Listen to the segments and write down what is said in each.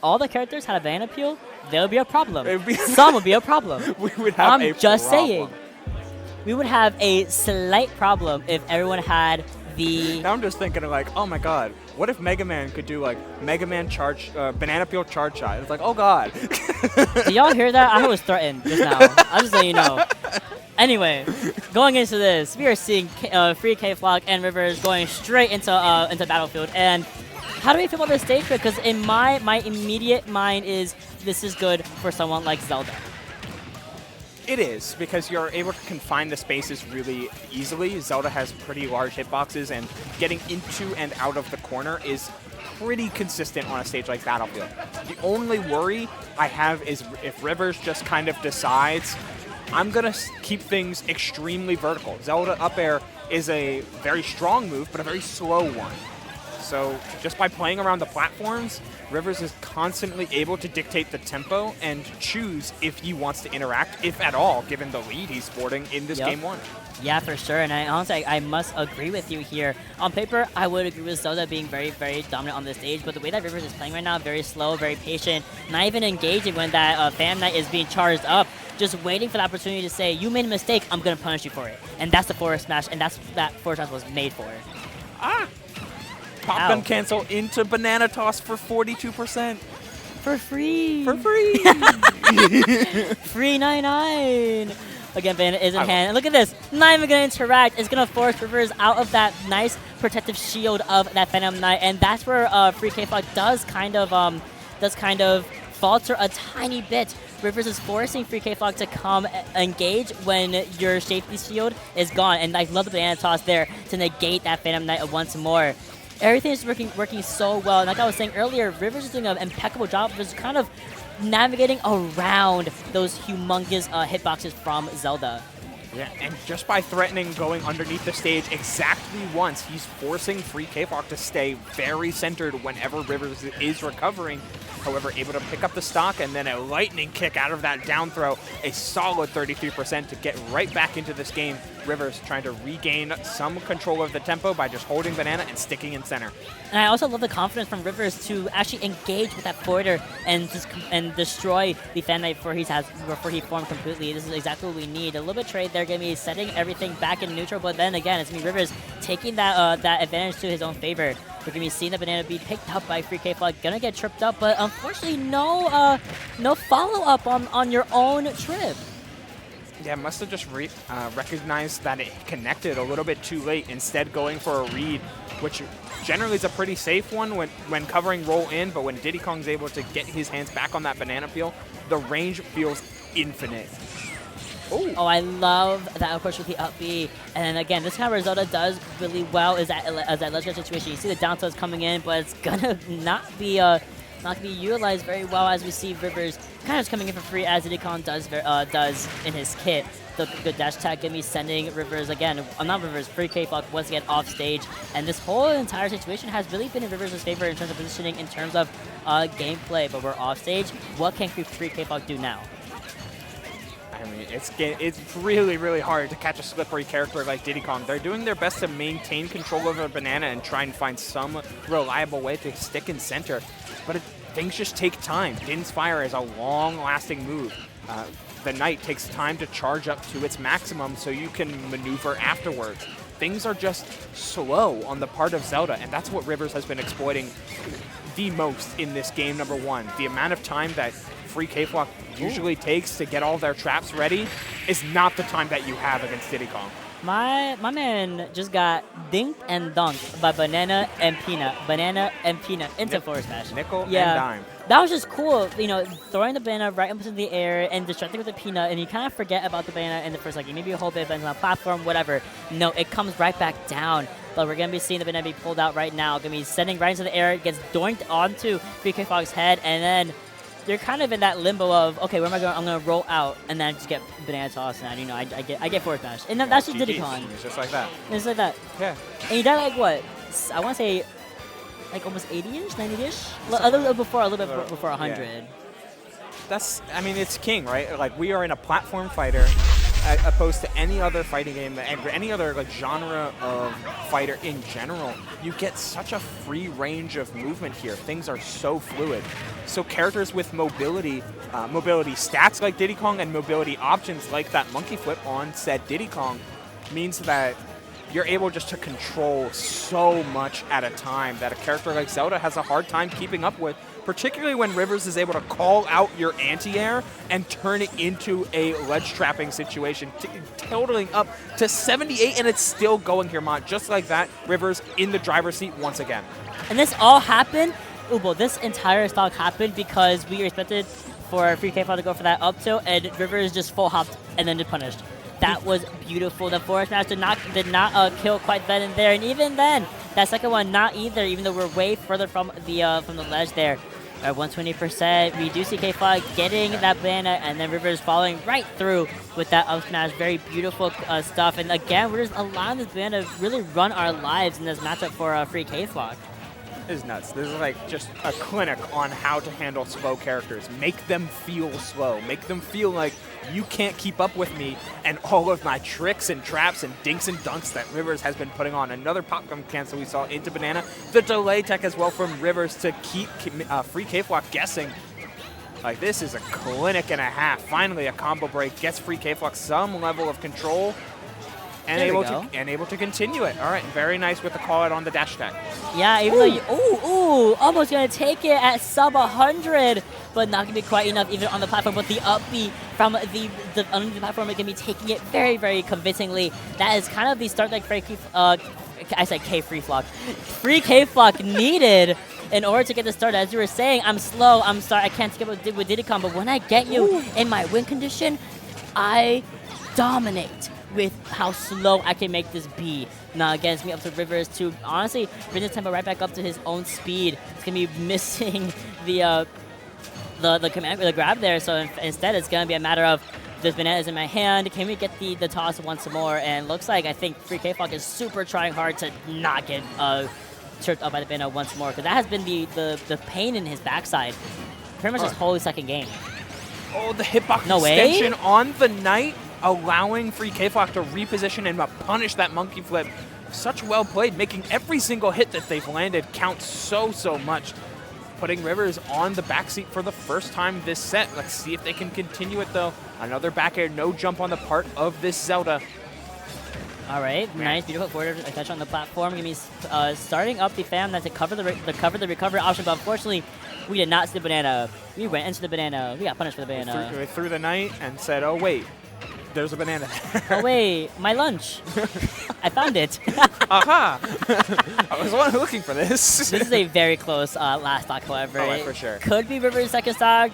all the characters had a banana peel, there would be a problem. Some would be a problem. We would have a just problem. saying. We would have a slight problem if everyone had the... Now I'm just thinking of like, oh my god, what if Mega Man could do like Mega Man charge, banana peel charge shot? It's like, oh god. Did y'all hear that? I was threatened just now. I'll just let you know. Anyway, going into this, we are seeing Free Kayflock and Rivers going straight into Battlefield. And how do we feel about this stage? Because in my immediate mind is this is good for someone like Zelda. It is, because you're able to confine the spaces really easily. Zelda has pretty large hitboxes, and getting into and out of the corner is pretty consistent on a stage like Battlefield. The only worry I have is if Rivers just kind of decides, I'm going to keep things extremely vertical. Zelda up air is a very strong move, but a very slow one. So just by playing around the platforms, Rivers is constantly able to dictate the tempo and choose if he wants to interact, if at all, given the lead he's sporting in this game one. Yeah, for sure. And honestly, I must agree with you here. On paper, I would agree with Zelda being very, very dominant on this stage. But the way that Rivers is playing right now, very slow, very patient, not even engaging when that Phantom Knight is being charged up. Just waiting for the opportunity to say, you made a mistake, I'm going to punish you for it. And that's the forward smash, and that's what that forward smash was made for. Ah! Pop gun cancel into banana toss for 42%. For free. For free. Free 99. Again, banana is in hand. And look at this. Not even going to interact. It's going to force Rivers out of that nice protective shield of that Phantom Knight. And that's where Free Kayflock does kind of falter a tiny bit. Rivers is forcing Free Kayflock to come engage when your safety shield is gone. And I love the banana toss there to negate that Phantom Knight once more. Everything is working so well. And like I was saying earlier, Rivers is doing an impeccable job of just kind of navigating around those humongous hitboxes from Zelda. Yeah, and just by threatening going underneath the stage exactly once, he's forcing Free Kayflock to stay very centered whenever Rivers is recovering. However, able to pick up the stock and then a lightning kick out of that down throw, a solid 33% to get right back into this game. Rivers trying to regain some control of the tempo by just holding banana and sticking in center. And I also love the confidence from Rivers to actually engage with that forwarder and destroy the Fan Knight before he formed completely. This is exactly what we need. A little bit trade there, going to be setting everything back in neutral, but then again, it's going to be Rivers taking that advantage to his own favor. We're going to be seeing the banana be picked up by Free Kayflock, going to get tripped up, but unfortunately no follow-up on your own trip. Yeah, must have just recognized that it connected a little bit too late, instead going for a read, which generally is a pretty safe one when covering roll in, but when Diddy Kong's able to get his hands back on that banana peel, the range feels infinite. Ooh. Oh, I love that approach with the up B. And then again, this kind of Zelda does really well is that legendary situation. You see the down tilts coming in, but it's gonna not be utilized very well as we see Rivers kind of coming in for free as Diddy Kong does in his kit. The good dash attack gonna be sending Rivers again, not Rivers, Free Kayflock once again off stage. And this whole entire situation has really been in Rivers' favor in terms of positioning, in terms of gameplay. But we're off stage. What can Free Kayflock do now? I mean, it's really, really hard to catch a slippery character like Diddy Kong. They're doing their best to maintain control over banana and try and find some reliable way to stick in center. But things just take time. Din's Fire is a long-lasting move. The Knight takes time to charge up to its maximum so you can maneuver afterwards. Things are just slow on the part of Zelda, and that's what Rivers has been exploiting the most in this game number one. The amount of time that Free Kayflock usually takes to get all their traps ready is not the time that you have against Diddy Kong. My man just got dinked and dunked by Banana and Peanut into forward smash. Nickel and dime. That was just cool, you know, throwing the banana right up into the air and distracting with the Peanut, and you kind of forget about the banana in the first, like, maybe a whole bit of on the platform, whatever. No, it comes right back down. But we're going to be seeing the banana be pulled out right now. Going to be sending right into the air, gets doinked onto Free Kayflock's head, and then you're kind of in that limbo of, okay, where am I going? I'm going to roll out, and then I just get banana toss, and you know, I get forward smash. And that's just Diddy Kong. It's just like that. It's like that. Yeah. And he died like what? I want to say like almost 80-ish, 90-ish? A little bit before 100. Yeah. I mean, it's king, right? Like, we are in a platform fighter. opposed to any other fighting game and any other like genre of fighter in general, you get such a free range of movement here. Things are so fluid. So characters with mobility stats like Diddy Kong and mobility options like that monkey flip on said Diddy Kong means that you're able just to control so much at a time that a character like Zelda has a hard time keeping up with, particularly when Rivers is able to call out your anti-air and turn it into a ledge trapping situation, totaling up to 78, and it's still going here, Mont. Just like that, Rivers in the driver's seat once again. And this all happened, this entire stock happened because we expected for Free Kayflock to go for that up tilt, and Rivers just full hopped and then just punished. That was beautiful. The forward smash did not kill quite then and there, and even then, that second one not either. Even though we're way further from the ledge there. At 120%, we do see Kayflock getting that banana, and then Rivers following right through with that up smash. Very beautiful stuff. And again, we're just allowing this banana to really run our lives in this matchup for Free Kayflock. This is nuts. This is like just a clinic on how to handle slow characters. Make them feel slow. Make them feel like you can't keep up with me and all of my tricks and traps and dinks and dunks that Rivers has been putting on. Another popcorn cancel we saw into banana. The delay tech as well from Rivers to keep Free Kayflock guessing. Like, this is a clinic and a half. Finally, a combo break gets Free Kayflock some level of control. And able to continue it. All right, very nice with the call out on the dash attack. Yeah, even though you, almost gonna take it at sub 100, but not gonna be quite enough even on the platform. But the upbeat from the underneath the platform is gonna be taking it very, very convincingly. That is kind of the start that Free Kayflock needed in order to get the start. As you were saying, I'm slow, I'm sorry, I can't skip with Diddy Kong, but when I get you in my win condition, I dominate with how slow I can make this be. Now again, it's me up to Rivers to honestly bring this tempo right back up to his own speed. It's gonna be missing the command, the grab there. So instead, it's gonna be a matter of this banana is in my hand. Can we get the toss once more? And looks like I think Free Kayflock is super trying hard to not get tripped up by the banana once more, because that has been the pain in his backside pretty much his whole second game. Oh, the hitbox no extension way? On the Knight, allowing Free Kayflock to reposition and punish that monkey flip. Such well played, making every single hit that they've landed count so much. Putting Rivers on the backseat for the first time this set. Let's see if they can continue it though. Another back air, no jump on the part of this Zelda. All right, nice, beautiful forward touch on the platform. Gonna be starting up the fam to cover the recovery option, but unfortunately, we did not see the banana. We went into the banana. We got punished for the banana. We threw the Knight and said, "Oh wait, there's a banana there." Oh wait, my lunch. I found it. Aha! I was looking for this. This is a very close last stock, however. Oh, for sure. Could be Rivers' second stock,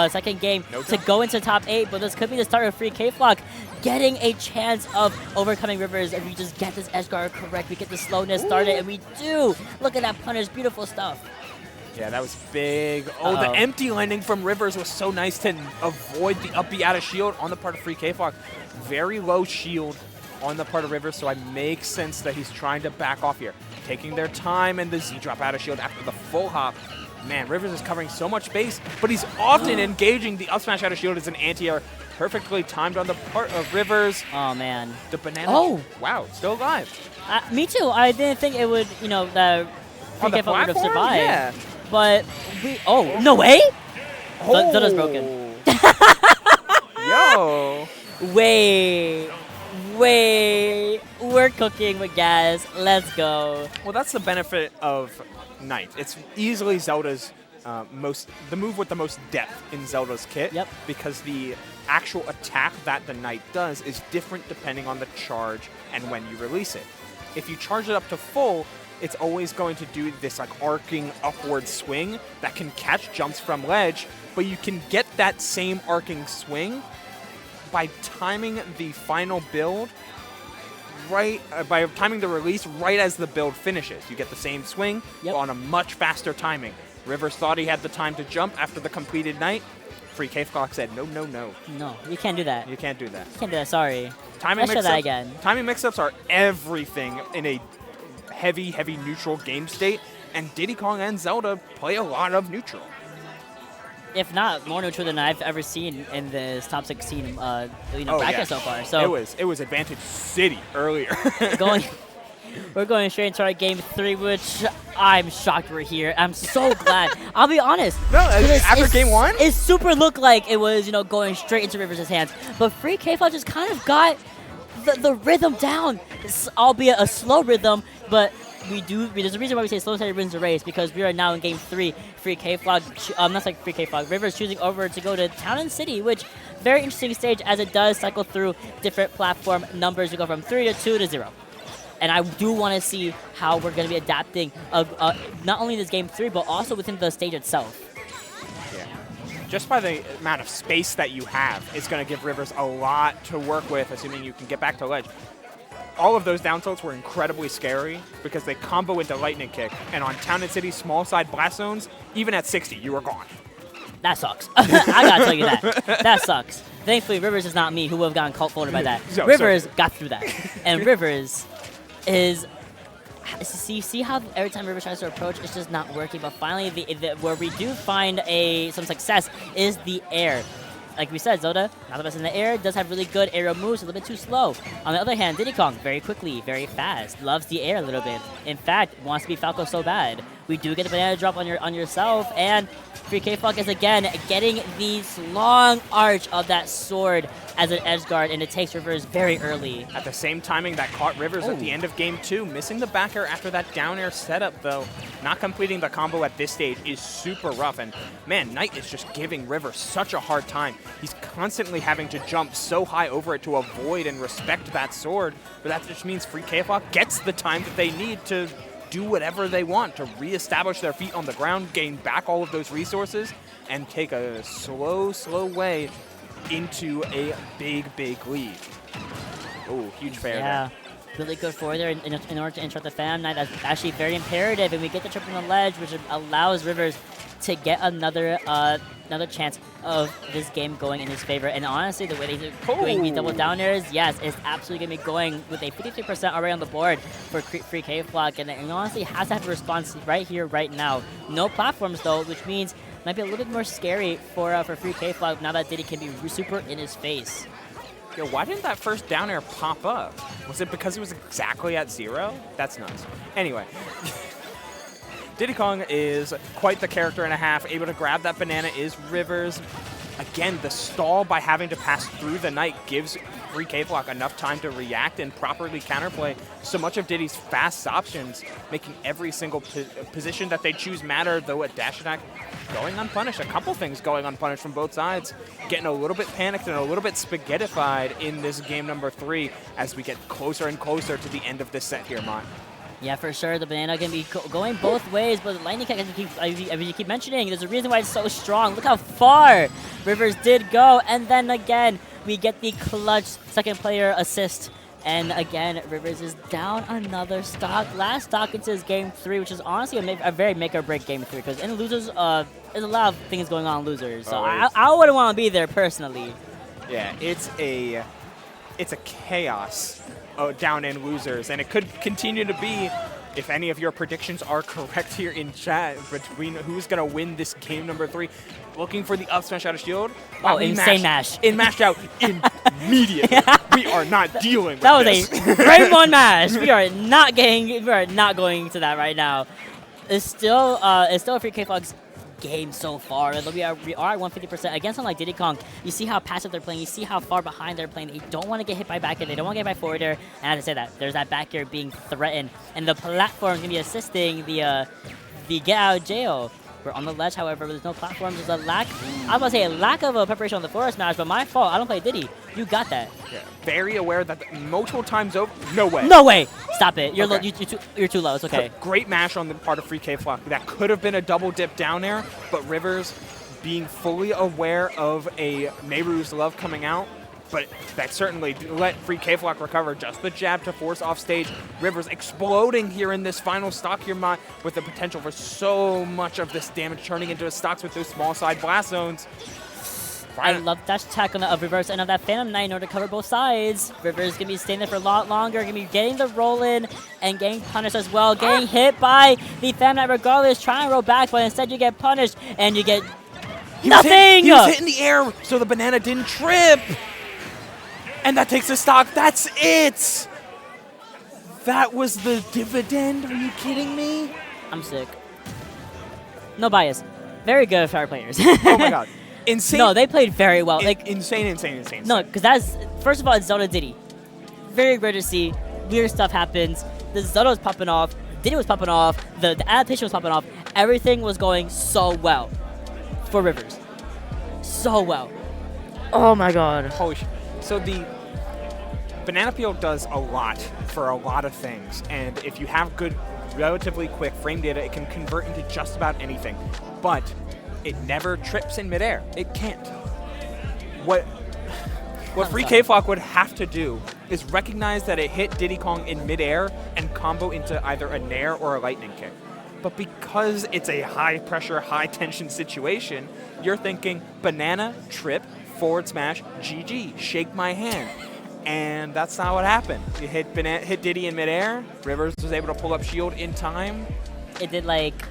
second game to go into top 8, but this could be the start of Free Kayflock getting a chance of overcoming Rivers if we just get this edge guard correct. We get the slowness started, and we do. Look at that punish, beautiful stuff. Yeah, that was big. Oh, the empty landing from Rivers was so nice to avoid the up B out of shield on the part of Free Kayflock. Very low shield on the part of Rivers, so it makes sense that he's trying to back off here. Taking their time and the Z drop out of shield after the full hop. Man, Rivers is covering so much space, but he's often engaging the up smash out of shield as an anti-air. Perfectly timed on the part of Rivers. Oh, man. The banana. Oh! Wow, still alive. Me too. I didn't think it would, the Free Kayflock would have survived. Yeah. But no way? Oh. Zelda's broken. Yo. Wait. We're cooking with gas. Let's go. Well, that's the benefit of Knight. It's easily Zelda's the move with the most depth in Zelda's kit. Yep. Because the actual attack that the Knight does is different depending on the charge and when you release it. If you charge it up to full, it's always going to do this like arcing upward swing that can catch jumps from ledge, but you can get that same arcing swing by timing the final build by timing the release right as the build finishes. You get the same swing on a much faster timing. Rivers thought he had the time to jump after the completed Knight. Free Kayflock said, no. No, you can't do that. You can't do that. You can't do that, sorry. Timing Let's try that again. Timing mix-ups are everything in a heavy neutral game state, and Diddy Kong and Zelda play a lot of neutral. if not more neutral than I've ever seen in this top 16 bracket so far. So it was Advantage City earlier. We're going straight into our game 3, which I'm shocked we're here. I'm so glad. I'll be honest. No, after game 1? It super looked like it was, going straight into Rivers' hands. But Free Kayflock just kind of got the rhythm down, albeit a slow rhythm, but there's a reason why we say slow steady wins the race, because we are now in game 3. Free Kayflock, Rivers choosing over to go to Town and City, which very interesting stage as it does cycle through different platform numbers. We go from 3 to 2 to 0. And I do want to see how we're going to be adapting not only this game 3, but also within the stage itself. Yeah. Just by the amount of space that you have, it's going to give Rivers a lot to work with, assuming you can get back to ledge. All of those down tilts were incredibly scary because they combo into Lightning Kick. And on Town and City small side blast zones, even at 60, you were gone. That sucks. I got to tell you that. That sucks. Thankfully, Rivers is not me who would have gotten cult folded by that. Rivers got through that. And Rivers is... See how every time Rivers tries to approach, it's just not working. But finally, where we do find some success is the air. Like we said, Zelda, not the best in the air, does have really good aerial moves, a little bit too slow. On the other hand, Diddy Kong, very quickly, very fast, loves the air a little bit. In fact, wants to be Falco so bad. We do get the banana drop on yourself, and Free Kayflock is again getting the long arch of that sword as an edge guard, and it takes Rivers very early. At the same timing that caught Rivers at the end of game 2, missing the back air after that down air setup though. Not completing the combo at this stage is super rough, and man, Knight is just giving Rivers such a hard time. He's constantly having to jump so high over it to avoid and respect that sword, but that just means Free Kayflock gets the time that they need to do whatever they want to reestablish their feet on the ground, gain back all of those resources, and take a slow way into a big lead. Oh, huge fair there. Really good forward there in order to interrupt the Phantom Knight. That's actually very imperative, and we get the trip on the ledge, which allows Rivers to get another chance of this game going in his favor. And honestly, the way they're doing these double down airs, yes, it's absolutely going to be going with a 53% already on the board for Free Kayflock. And honestly, has to have a response right here, right now. No platforms, though, which means might be a little bit more scary for Free Kayflock now that Diddy can be super in his face. Yo, why didn't that first down air pop up? Was it because it was exactly at 0? That's nuts. Anyway. Diddy Kong is quite the character and a half. Able to grab that banana is Rivers. Again, the stall by having to pass through the Knight gives Free Kayflock enough time to react and properly counterplay so much of Diddy's fast options, making every single position that they choose matter, though at dash attack going unpunished. A couple things going unpunished from both sides. Getting a little bit panicked and a little bit spaghettified in this game number 3 as we get closer and closer to the end of this set here, Mont. Yeah, for sure. The banana can be going both ways, but the lightning kick, as you keep mentioning, there's a reason why it's so strong. Look how far Rivers did go, and then again, we get the clutch second player assist. And again, Rivers is down another stock. Last stock into his game 3, which is honestly a very make-or-break game 3, because in losers, there's a lot of things going on in losers. So I wouldn't want to be there personally. Yeah, it's a chaos. Down in losers, and it could continue to be, if any of your predictions are correct here in chat, between who's going to win this game number 3. Looking for the up smash out of shield. Oh, insane mash. Mashed out immediately. We are not dealing with this. That was a great one mash. We are not going to that right now. It's still Free Kayflock's game so far. We are at 150%. Against something like Diddy Kong, you see how passive they're playing, you see how far behind they're playing. They don't want to get hit by back air, they don't want to get hit by forward air, and as I say that, there's that back air being threatened, and the platform is going to be assisting the get out of jail. We're on the ledge, however, there's no platform. There's a lack, I was about to say a lack of a preparation on the forward smash, but my fault, I don't play Diddy. You got that. Yeah. Very aware that multiple times over, no way. No way! Stop it. You're, you're too low, it's okay. Great mash on the part of Free Kayflock. That could have been a double dip down air, but Rivers being fully aware of a Meiru's love coming out, but that certainly let Free Kayflock recover just the jab to force off stage. Rivers exploding here in this final stock here, with the potential for so much of this damage turning into stocks with those small side blast zones. I love dash attack on the Rivers and of that Phantom Knight in order to cover both sides. Rivers going to be staying there for a lot longer, going to be getting the roll in and getting punished as well. Getting hit by the Phantom Knight regardless, trying to roll back, but instead you get punished and you get Nothing! He was hit in the air, so the banana didn't trip. And that takes the stock. That's it. That was the dividend? Are you kidding me? I'm sick. No bias. Very good for our players. Oh my god. Insane. No, they played very well. Insane. No, because that's, first of all, it's Zelda Diddy. Very great to see. Weird stuff happens. The Zelda was popping off. Diddy was popping off. The adaptation was popping off. Everything was going so well for Rivers. So well. Oh my god. Holy shit. So the banana peel does a lot for a lot of things. And if you have good, relatively quick frame data, it can convert into just about anything. But it never trips in midair. It can't. What Free Kayflock would have to do is recognize that it hit Diddy Kong in midair and combo into either a nair or a lightning kick. But because it's a high-pressure, high-tension situation, you're thinking, banana, trip, forward smash, GG, shake my hand. And that's not what happened. You hit Diddy in midair, Rivers was able to pull up shield in time. It did like